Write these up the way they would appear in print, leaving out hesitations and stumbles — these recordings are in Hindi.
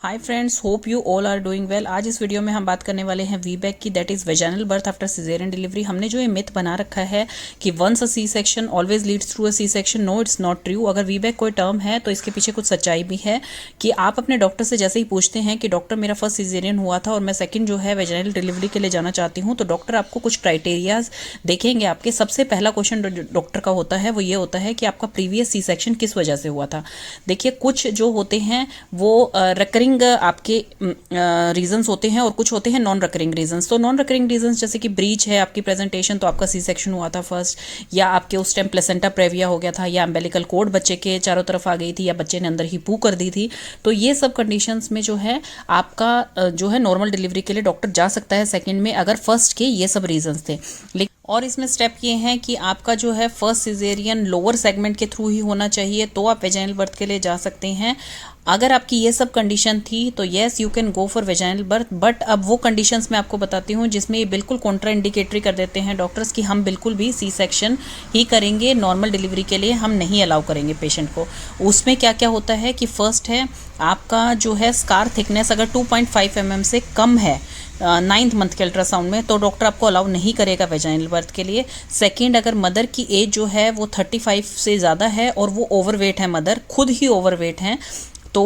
Hi friends, hope you all are doing well. आज इस वीडियो में हम बात करने वाले हैं वीबैक की, that is vaginal birth after caesarean delivery. हमने जो ये मिथ बना रखा है कि once a C section always leads through a C section, no it's not true. अगर वीबैक कोई टर्म है तो इसके पीछे कुछ सच्चाई भी है कि आप अपने डॉक्टर से जैसे ही पूछते हैं कि डॉक्टर मेरा फर्स्ट सिजेरियन हुआ था और मैं सेकंड जो है वेजाइनल डिलीवरी के लिए जाना चाहती हूँ, तो डॉक्टर आपको कुछ क्राइटेरियाज देखेंगे। आपके सबसे पहला क्वेश्चन डॉक्टर का होता है वो ये होता है कि आपका प्रीवियस सी सेक्शन किस वजह से हुआ था। देखिए, कुछ जो होते हैं वो रिकरिंग आपके रीजंस होते हैं और कुछ होते हैं नॉन रिकरिंग रीजंस। तो नॉन रिकरिंग रीजंस जैसे कि ब्रीच है आपकी प्रेजेंटेशन, तो आपका सी सेक्शन हुआ था फर्स्ट, या आपके उस टाइम प्लेसेंटा प्रेविया हो गया था, या अम्बेलिकल कोड बच्चे के चारों तरफ आ गई थी, या बच्चे ने अंदर ही पू कर दी थी। तो ये सब कंडीशंस में जो है आपका जो है नॉर्मल डिलीवरी के लिए डॉक्टर जा सकता है सेकेंड में, अगर फर्स्ट के ये सब रीजंस थे। लेकिन और इसमें स्टेप ये हैं कि आपका जो है फर्स्ट सिजेरियन लोअर सेगमेंट के थ्रू ही होना चाहिए, तो आप वेजाइनल बर्थ के लिए जा सकते हैं। अगर आपकी ये सब कंडीशन थी तो yes you can go for vaginal birth. But अब वो कंडीशंस मैं आपको बताती हूँ जिसमें ये बिल्कुल कॉन्ट्रा इंडिकेटरी कर देते हैं डॉक्टर्स कि हम बिल्कुल भी सी सेक्शन ही करेंगे, नॉर्मल डिलीवरी के लिए हम नहीं अलाउ करेंगे पेशेंट को। उसमें क्या क्या होता है कि फर्स्ट है आपका जो है स्कार थिकनेस अगर 2.5 mm से कम है 9th मंथ के अल्ट्रासाउंड में, तो डॉक्टर आपको अलाउ नहीं करेगा वेजाइनल बर्थ के लिए। सेकंड, अगर मदर की एज जो है वो 35 से ज़्यादा है और वो ओवरवेट है, मदर खुद ही ओवरवेट हैं, तो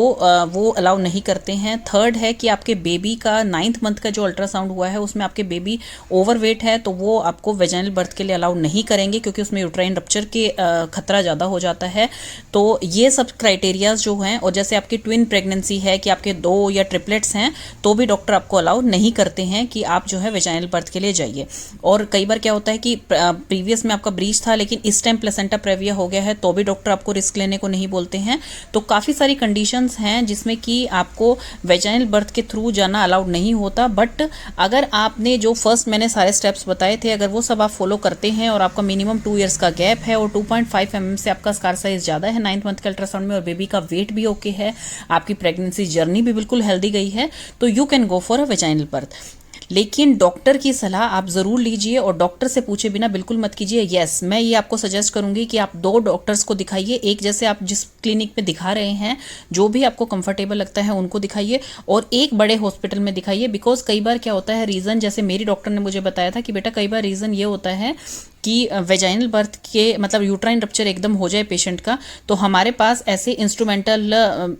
वो अलाउ नहीं करते हैं। थर्ड है कि आपके बेबी का 9th मंथ का जो अल्ट्रासाउंड हुआ है उसमें आपके बेबी ओवरवेट है, तो वो आपको वेजाइनल बर्थ के लिए अलाउ नहीं करेंगे क्योंकि उसमें यूट्राइन रप्चर के खतरा ज़्यादा हो जाता है। तो ये सब क्राइटेरियाज जो हैं, और जैसे आपकी ट्विन प्रेगनेंसी है कि आपके 2 या ट्रिपलेट्स हैं, तो भी डॉक्टर आपको अलाउ नहीं करते हैं कि आप जो है वेजाइनल बर्थ के लिए जाइए। और कई बार क्या होता है कि प्रीवियस में आपका ब्रीच था लेकिन इस टाइम प्लेसेंटा प्रेविया हो गया है, तो भी डॉक्टर आपको रिस्क लेने को नहीं बोलते हैं। तो काफ़ी सारी कंडीशन हैं जिसमें कि आपको वेजाइनल बर्थ के थ्रू जाना अलाउड नहीं होता। बट अगर आपने जो फर्स्ट मैंने सारे स्टेप्स बताए थे, अगर वो सब आप फॉलो करते हैं और आपका मिनिमम 2 इयर्स का गैप है और 2.5 mm से आपका स्कार साइज ज़्यादा है 9th मंथ के अल्ट्रासाउंड में, और बेबी का वेट भी ओके है, आपकी प्रेगनेंसी जर्नी भी बिल्कुल हेल्दी गई है, तो you can go for a vaginal birth. लेकिन डॉक्टर की सलाह आप ज़रूर लीजिए और डॉक्टर से पूछे बिना बिल्कुल मत कीजिए। यस, मैं ये आपको सजेस्ट करूंगी कि आप 2 डॉक्टर्स को दिखाइए। एक जैसे आप जिस क्लिनिक में दिखा रहे हैं, जो भी आपको कंफर्टेबल लगता है उनको दिखाइए, और एक बड़े हॉस्पिटल में दिखाइए। बिकॉज कई बार क्या होता है रीज़न, जैसे मेरी डॉक्टर ने मुझे बताया था कि बेटा कई बार रीज़न ये होता है कि वेजाइनल बर्थ के मतलब यूट्राइन रप्चर एकदम हो जाए पेशेंट का, तो हमारे पास ऐसे इंस्ट्रूमेंटल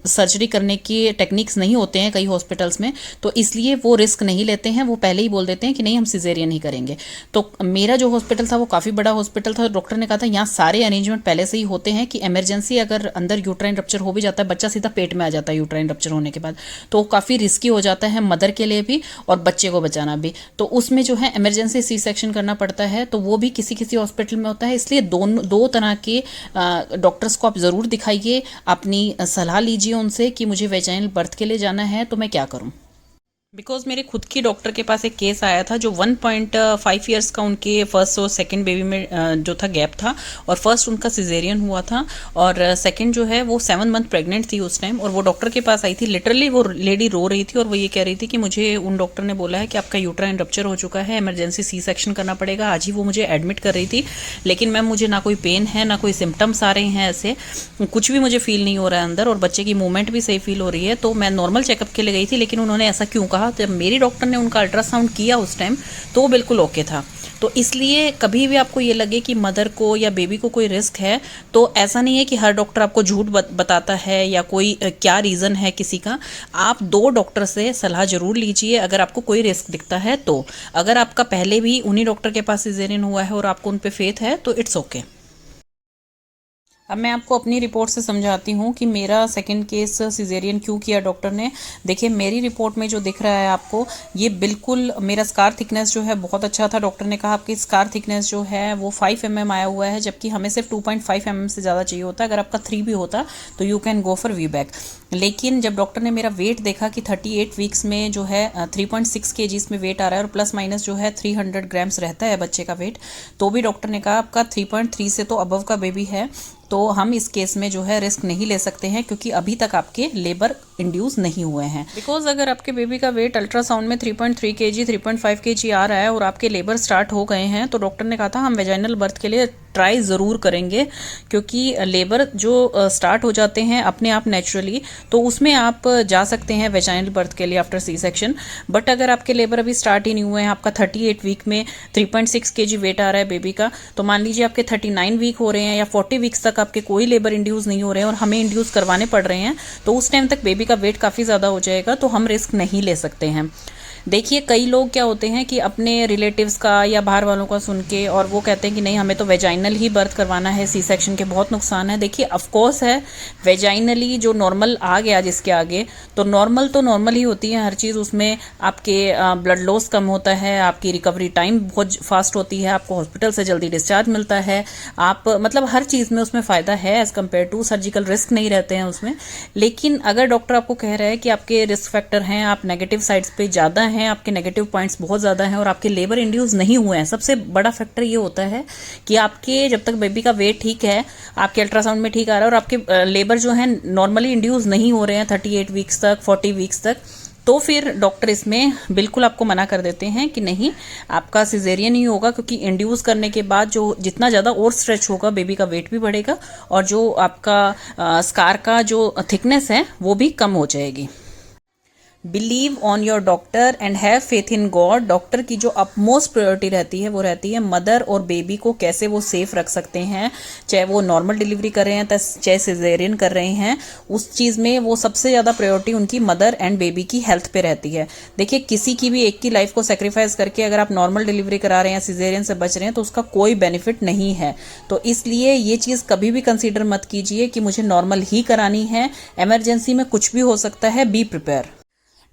सर्जरी करने की टेक्निक्स नहीं होते हैं कई हॉस्पिटल्स में, तो इसलिए वो रिस्क नहीं लेते हैं, वो पहले ही बोल देते हैं कि नहीं हम सिजेरियन ही करेंगे। तो मेरा जो हॉस्पिटल था वो काफ़ी बड़ा हॉस्पिटल था, डॉक्टर ने कहा था यहाँ सारे अरेंजमेंट पहले से ही होते हैं कि इमरजेंसी अगर अंदर यूट्राइन रप्चर हो भी जाता है, बच्चा सीधा पेट में आ जाता है यूट्राइन रप्चर होने के बाद, तो काफ़ी रिस्की हो जाता है मदर के लिए भी और बच्चे को बचाना भी। तो उसमें जो है इमरजेंसी सी सेक्शन करना पड़ता है, तो वो भी किसी किसी हॉस्पिटल में होता है। इसलिए दो तरह के डॉक्टर्स को आप ज़रूर दिखाइए, अपनी सलाह लीजिए उनसे कि मुझे वेजाइनल बर्थ के लिए जाना है तो मैं क्या करूं। बिकॉज मेरे खुद की डॉक्टर के पास एक केस आया था जो 1.5 ईयर्स का उनके फर्स्ट और सेकंड बेबी में जो था गैप था, और फर्स्ट उनका सिजेरियन हुआ था और सेकंड जो है वो 7 मंथ प्रेग्नेंट थी उस टाइम, और वो डॉक्टर के पास आई थी। लिटरली वो लेडी रो रही थी और वो ये कह रही थी कि मुझे उन डॉक्टर ने बोला है कि आपका यूट्राइन रप्चर हो चुका है, इमरजेंसी सी सेक्शन करना पड़ेगा। आज ही वो मुझे एडमिट कर रही थी, लेकिन मैम मुझे ना कोई पेन है ना कोई सिम्टम्स आ रहे हैं, ऐसे कुछ भी मुझे फील नहीं हो रहा है अंदर, और बच्चे की मूवमेंट भी सही फील हो रही है। तो मैं नॉर्मल चेकअप के लिए गई थी, लेकिन उन्होंने ऐसा क्यों कहा? जब मेरी डॉक्टर ने उनका अल्ट्रासाउंड किया उस टाइम तो वो बिल्कुल ओके था। तो इसलिए कभी भी आपको ये लगे कि मदर को या बेबी को कोई रिस्क है, तो ऐसा नहीं है कि हर डॉक्टर आपको झूठ बताता है या कोई क्या रीज़न है किसी का। आप 2 डॉक्टर से सलाह जरूर लीजिए अगर आपको कोई रिस्क दिखता है तो। अगर आपका पहले भी उन्हीं डॉक्टर के पास सिजेरियन हुआ है और आपको उन पे फेथ है तो इट्स ओके। अब मैं आपको अपनी रिपोर्ट से समझाती हूँ कि मेरा सेकंड केस सिजेरियन क्यों किया डॉक्टर ने। देखिए, मेरी रिपोर्ट में जो दिख रहा है आपको, ये बिल्कुल मेरा स्कार थिकनेस जो है बहुत अच्छा था। डॉक्टर ने कहा आपकी स्कार थिकनेस जो है वो 5 mm आया हुआ है, जबकि हमें सिर्फ 2.5 mm से ज़्यादा चाहिए होता है। अगर आपका 3 भी होता तो यू कैन गो फॉर वीबैक। लेकिन जब डॉक्टर ने मेरा वेट देखा कि 38 वीक्स में जो है 3.6 kg में वेट आ रहा है और प्लस माइनस जो है 300 ग्राम्स रहता है बच्चे का वेट, तो भी डॉक्टर ने कहा आपका 3.3 से तो अबव का बेबी है, तो हम इस केस में जो है रिस्क नहीं ले सकते हैं क्योंकि अभी तक आपके लेबर इंड्यूस नहीं हुए हैं। बिकॉज अगर आपके बेबी का वेट अल्ट्रासाउंड में 3.3 kg 3.5 kg आ रहा है और आपके लेबर स्टार्ट हो गए हैं, तो डॉक्टर ने कहा था हम वेजाइनल बर्थ के लिए ट्राई ज़रूर करेंगे, क्योंकि लेबर जो स्टार्ट हो जाते हैं अपने आप नेचुरली, तो उसमें आप जा सकते हैं वेजाइनल बर्थ के लिए आफ्टर सी सेक्शन। बट अगर आपके लेबर अभी स्टार्ट ही नहीं हुए हैं, आपका 38 वीक में 3.6 kg वेट आ रहा है बेबी का, तो मान लीजिए आपके 39 वीक हो रहे हैं या 40 वीक्स तक आपके कोई लेबर इंड्यूस नहीं हो रहे हैं और हमें इंड्यूस करवाने पड़ रहे हैं, तो उस टाइम तक बेबी का वेट काफ़ी ज़्यादा हो जाएगा, तो हम रिस्क नहीं ले सकते हैं। देखिए कई लोग क्या होते हैं कि अपने रिलेटिव्स का या बाहर वालों का सुन के और वो कहते हैं कि नहीं हमें तो वेजाइनल ही बर्थ करवाना है, सी सेक्शन के बहुत नुकसान है। देखिए ऑफ कोर्स है, वेजाइनली जो नॉर्मल आ गया जिसके आगे, तो नॉर्मल ही होती है हर चीज़, उसमें आपके ब्लड लॉस कम होता है, आपकी रिकवरी टाइम बहुत फास्ट होती है, आपको हॉस्पिटल से जल्दी डिस्चार्ज मिलता है, आप मतलब हर चीज़ में उसमें फ़ायदा है as compare to surgical, risk नहीं रहते हैं उसमें। लेकिन अगर डॉक्टर आपको कह रहा है कि आपके रिस्क फैक्टर हैं, आप नेगेटिव साइड्स पे ज़्यादा हैं, आपके नेगेटिव पॉइंट्स बहुत ज़्यादा हैं और आपके लेबर इंड्यूस नहीं हुए हैं, सबसे बड़ा फैक्टर ये होता है कि आपके जब तक बेबी का वेट ठीक है, आपके अल्ट्रासाउंड में ठीक आ रहा है और आपके लेबर जो है नॉर्मली इंड्यूस नहीं हो रहे हैं 38 वीक्स तक, 40 वीक्स तक, तो फिर डॉक्टर इसमें बिल्कुल आपको मना कर देते हैं कि नहीं आपका सिजेरियन ही होगा, क्योंकि इंड्यूस करने के बाद जो जितना ज़्यादा और स्ट्रेच होगा बेबी का वेट भी बढ़ेगा और जो आपका स्कार का जो थिकनेस है वो भी कम हो जाएगी। Believe on your doctor and have faith in God. Doctor की जो अपमोस्ट प्रायोरिटी रहती है वो रहती है मदर और बेबी को कैसे वो सेफ रख सकते हैं, चाहे वो नॉर्मल डिलीवरी कर रहे हैं चाहे सिजेरियन कर रहे हैं, उस चीज़ में वो सबसे ज़्यादा प्रायोरिटी उनकी मदर एंड बेबी की हेल्थ पे रहती है। देखिए किसी की भी एक की लाइफ को सेक्रीफाइस करके अगर आप नॉर्मल डिलीवरी करा रहे हैं, सिजेरियन से बच रहे हैं, तो उसका कोई बेनिफिट नहीं है। तो इसलिए ये चीज़ कभी भी कंसीडर मत कीजिए कि मुझे नॉर्मल ही करानी है, इमरजेंसी में कुछ भी हो सकता है, बी प्रिपेयर।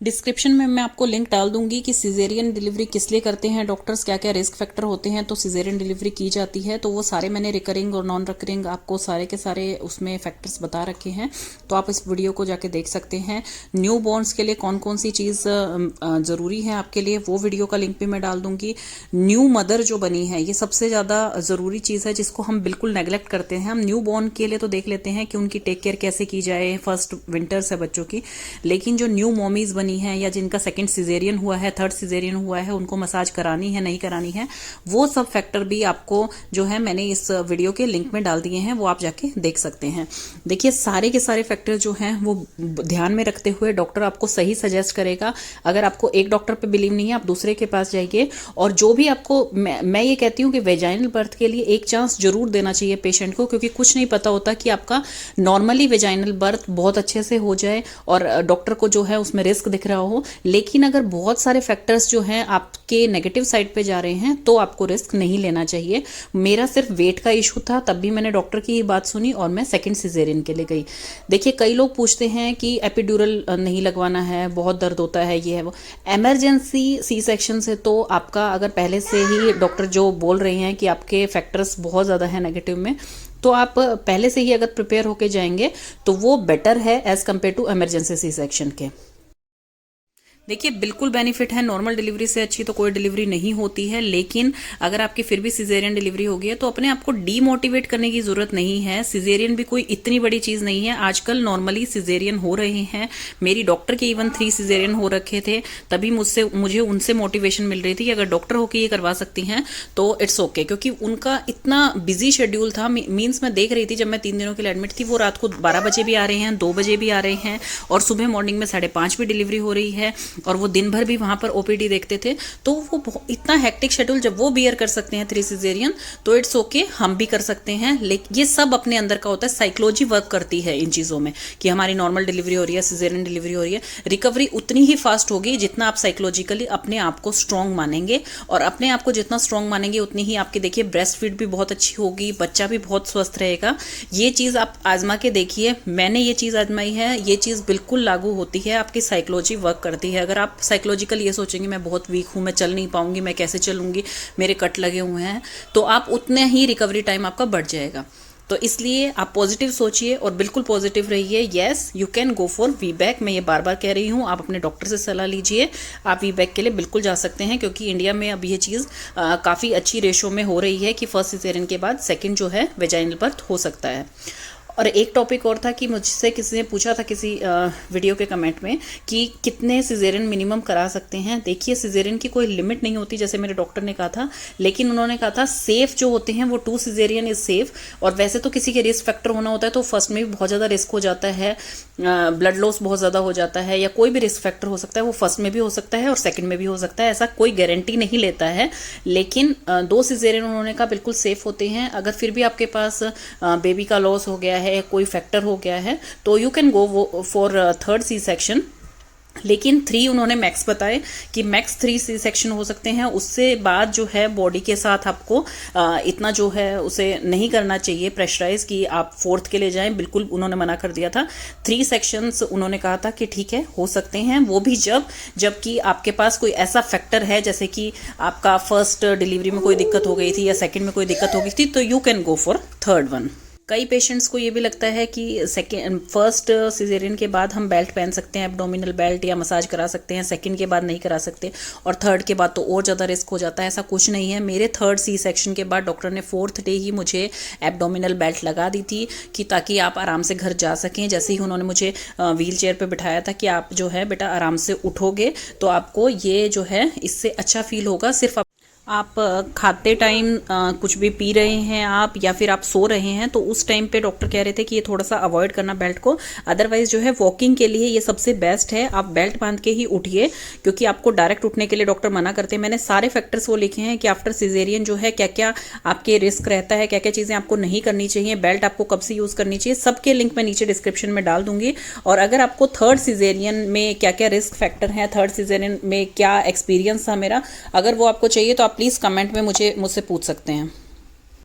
डिस्क्रिप्शन में मैं आपको लिंक डाल दूंगी कि सिजेरियन डिलीवरी किस लिए करते हैं डॉक्टर्स, क्या क्या रिस्क फैक्टर होते हैं तो सिजेरियन डिलीवरी की जाती है, तो वो सारे मैंने रिकरिंग और नॉन रिकरिंग आपको सारे के सारे उसमें फैक्टर्स बता रखे हैं, तो आप इस वीडियो को जाके देख सकते हैं। न्यू बॉर्न्स के लिए कौन कौन सी चीज़ ज़रूरी है आपके लिए, वो वीडियो का लिंक भी मैं डाल दूंगी। न्यू मदर जो बनी है ये सबसे ज़्यादा ज़रूरी चीज़ है जिसको हम बिल्कुल नेगलेक्ट करते हैं। हम न्यू बॉर्न के लिए तो देख लेते हैं कि उनकी टेक केयर कैसे की जाए, फर्स्ट विंटर्स है बच्चों की, लेकिन जो न्यू मॉमीज बनी है या जिनका सेकंड सिजेरियन हुआ है, थर्ड सिजेरियन हुआ है, उनको मसाज करानी है नहीं करानी है, वो सब फैक्टर भी आपको जो है मैंने इस वीडियो के लिंक में डाल दिए हैं, वो आप जाके देख सकते हैं। देखिए सारे के सारे फैक्टर जो हैं वो ध्यान में रखते हुए डॉक्टर आपको सही सजेस्ट करेगा। अगर आपको एक डॉक्टर पे बिलीव नहीं है आप दूसरे के पास जाइए, और जो भी आपको मैं ये कहती हूँ कि वेजाइनल बर्थ के लिए एक चांस जरूर देना चाहिए पेशेंट को, क्योंकि कुछ नहीं पता होता कि आपका नॉर्मली वेजाइनल बर्थ बहुत अच्छे से हो जाए और डॉक्टर को जो है उसमें रिस्क दिख रहा हो, लेकिन अगर बहुत सारे फैक्टर्स जो हैं आपके नेगेटिव साइड पे जा रहे हैं तो आपको रिस्क नहीं लेना चाहिए। मेरा सिर्फ वेट का इशू था, तब भी मैंने डॉक्टर की बात सुनी और मैं सेकंड सिजेरियन के लिए गई। देखिए कई लोग पूछते हैं कि एपिड्यूरल नहीं लगवाना है, बहुत दर्द होता है, ये है वो। इमरजेंसी सी सेक्शन से तो आपका अगर पहले से ही डॉक्टर जो बोल रहे हैं कि आपके फैक्टर्स बहुत ज़्यादा है नेगेटिव में, तो आप पहले से ही अगर प्रिपेयर होके जाएंगे तो वो बेटर है as compare to emergency C section के। देखिए बिल्कुल बेनिफिट है, नॉर्मल डिलीवरी से अच्छी तो कोई डिलीवरी नहीं होती है, लेकिन अगर आपकी फिर भी सिजेरियन डिलीवरी हो गई है तो अपने आप को डीमोटिवेट करने की जरूरत नहीं है। सिजेरियन भी कोई इतनी बड़ी चीज नहीं है, आजकल नॉर्मली सिजेरियन हो रहे हैं। मेरी डॉक्टर के इवन 3 सिजेरियन हो रखे थे, तभी मुझे उनसे मोटिवेशन मिल रही थी कि अगर डॉक्टर होकर ये करवा सकती हैं तो इट्स ओके, क्योंकि उनका इतना बिजी शेड्यूल था। मीन्स मैं देख रही थी जब मैं 3 दिनों के लिए एडमिट थी, वो रात को 12 बजे भी आ रहे हैं, 2 बजे भी आ रहे हैं और सुबह मॉर्निंग में 5:30 भी डिलीवरी हो रही है, और वो दिन भर भी वहां पर ओपीडी देखते थे। तो वो इतना हेक्टिक शेड्यूल जब वो बियर कर सकते हैं 3 सिजेरियन, तो इट्स ओके, हम भी कर सकते हैं। लेकिन ये सब अपने अंदर का होता है, साइकोलॉजी वर्क करती है इन चीजों में कि हमारी नॉर्मल डिलीवरी हो रही है, सिजेरियन डिलीवरी हो रही है, रिकवरी उतनी ही फास्ट होगी जितना आप साइकोलॉजिकली अपने आप को स्ट्रांग मानेंगे, और अपने आप को जितना स्ट्रांग मानेंगे उतनी ही आपकी देखिए ब्रेस्ट फीड भी बहुत अच्छी होगी, बच्चा भी बहुत स्वस्थ रहेगा। ये चीज आप आजमा के देखिए, मैंने ये चीज आजमाई है, ये चीज बिल्कुल लागू होती है, आपकी साइकोलॉजी वर्क करती है। अगर आप साइकोलॉजिकल ये सोचेंगे मैं बहुत वीक हूं, मैं चल नहीं पाऊंगी, मैं कैसे चलूंगी, मेरे कट लगे हुए हैं, तो आप उतने ही रिकवरी टाइम आपका बढ़ जाएगा। तो इसलिए आप पॉजिटिव सोचिए और बिल्कुल पॉजिटिव रहिए। Yes you can go for वीबैक, मैं ये बार बार कह रही हूँ, आप अपने डॉक्टर से सलाह लीजिए, आप वीबैक के लिए बिल्कुल जा सकते हैं, क्योंकि इंडिया में अब ये चीज़ काफ़ी अच्छी रेशो में हो रही है कि फर्स्ट सिजेरियन के बाद सेकंड जो है वेजाइनल बर्थ हो सकता है। और एक टॉपिक और था कि मुझसे किसी ने पूछा था किसी वीडियो के कमेंट में कि कितने सिजेरियन मिनिमम करा सकते हैं। देखिए सिजेरियन की कोई लिमिट नहीं होती जैसे मेरे डॉक्टर ने कहा था, लेकिन उन्होंने कहा था सेफ जो होते हैं वो 2 सिजेरियन इज सेफ। और वैसे तो किसी के रिस्क फैक्टर होना होता है तो फर्स्ट में भी बहुत ज़्यादा रिस्क हो जाता है, ब्लड लॉस बहुत ज़्यादा हो जाता है, या कोई भी रिस्क फैक्टर हो सकता है, वो फर्स्ट में भी हो सकता है और सेकंड में भी हो सकता है, ऐसा कोई गारंटी नहीं लेता है। लेकिन 2 सिजेरियन उन्होंने कहा बिल्कुल सेफ होते हैं। अगर फिर भी आपके पास बेबी का लॉस हो गया है, कोई फैक्टर हो गया है, तो you can go for 3rd C section. लेकिन 3 उन्होंने मैक्स बताए कि मैक्स 3 सी सेक्शन हो सकते हैं। उससे बाद जो है बॉडी के साथ आपको इतना जो है उसे नहीं करना चाहिए प्रेशराइज कि आप 4th के लिए जाएं, बिल्कुल उन्होंने मना कर दिया था। 3 सेक्शंस उन्होंने कहा था कि ठीक है हो सकते हैं, वो भी जबकि आपके पास कोई ऐसा फैक्टर है जैसे कि आपका फर्स्ट डिलीवरी में कोई दिक्कत हो गई थी या सेकेंड में कोई दिक्कत हो गई थी, तो you can go for 3rd one. कई पेशेंट्स को ये भी लगता है कि फर्स्ट सिजेरियन के बाद हम बेल्ट पहन सकते हैं, एब्डोमिनल बेल्ट, या मसाज करा सकते हैं, सेकंड के बाद नहीं करा सकते, और 3rd के बाद तो और ज़्यादा रिस्क हो जाता है। ऐसा कुछ नहीं है। मेरे 3rd सी सेक्शन के बाद डॉक्टर ने 4th डे ही मुझे एब्डोमिनल बेल्ट लगा दी थी कि ताकि आप आराम से घर जा सकें। जैसे ही उन्होंने मुझे व्हील चेयर पर बिठाया था कि आप जो है बेटा आराम से उठोगे तो आपको ये जो है इससे अच्छा फील होगा। सिर्फ आप खाते टाइम कुछ भी पी रहे हैं आप, या फिर आप सो रहे हैं, तो उस टाइम पे डॉक्टर कह रहे थे कि ये थोड़ा सा अवॉइड करना बेल्ट को। अदरवाइज जो है वॉकिंग के लिए ये सबसे बेस्ट है, आप बेल्ट बांध के ही उठिए, क्योंकि आपको डायरेक्ट उठने के लिए डॉक्टर मना करते हैं। मैंने सारे फैक्टर्स वो लिखे हैं कि आफ्टर सिजेरियन जो है क्या क्या आपके रिस्क रहता है, क्या क्या चीज़ें आपको नहीं करनी चाहिए, बेल्ट आपको कब से यूज़ करनी चाहिए, सबके लिंक मैं नीचे डिस्क्रिप्शन में डाल दूंगी। और अगर आपको 3rd सिजेरियन में क्या क्या रिस्क फैक्टर हैं, 3rd सिजेरियन में क्या एक्सपीरियंस था मेरा, अगर वो आपको चाहिए तो आप प्लीज़ कमेंट में मुझसे पूछ सकते हैं।